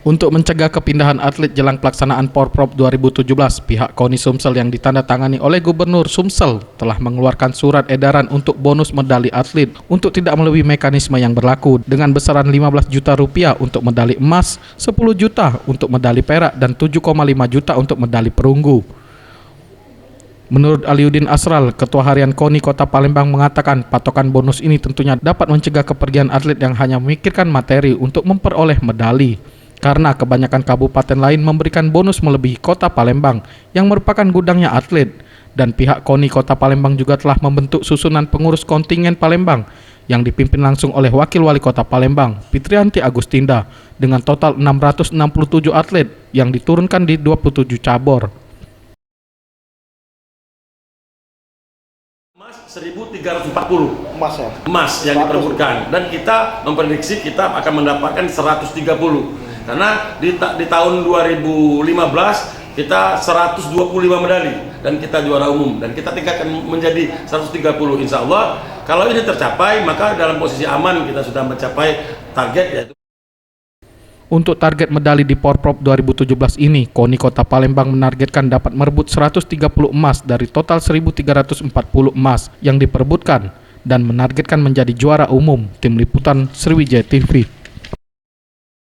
Untuk mencegah kepindahan atlet jelang pelaksanaan Porprov 2017, pihak KONI Sumsel yang ditandatangani oleh Gubernur Sumsel telah mengeluarkan surat edaran untuk bonus medali atlet untuk tidak melebihi mekanisme yang berlaku dengan besaran 15 juta rupiah untuk medali emas, 10 juta untuk medali perak, dan 7,5 juta untuk medali perunggu. Menurut Aliuddin Asral, Ketua Harian KONI Kota Palembang mengatakan patokan bonus ini tentunya dapat mencegah kepergian atlet yang hanya memikirkan materi untuk memperoleh medali. Karena kebanyakan kabupaten lain memberikan bonus melebihi Kota Palembang yang merupakan gudangnya atlet. Dan pihak KONI Kota Palembang juga telah membentuk susunan pengurus kontingen Palembang yang dipimpin langsung oleh Wakil Wali Kota Palembang, Fitrianti Agustinda, dengan total 667 atlet yang diturunkan di 27 cabur. Emas 1.340 emas ya? Emas yang diperebutkan, dan kita memprediksi kita akan mendapatkan 130 karena di tahun 2015 kita 125 medali dan kita juara umum, dan kita tingkatkan menjadi 130. Insya Allah kalau ini tercapai maka dalam posisi aman kita sudah mencapai target, yaitu untuk target medali di Porprov 2017 ini, KONI Kota Palembang menargetkan dapat merebut 130 emas dari total 1.340 emas yang diperebutkan dan menargetkan menjadi juara umum. Tim Liputan Sriwijaya TV.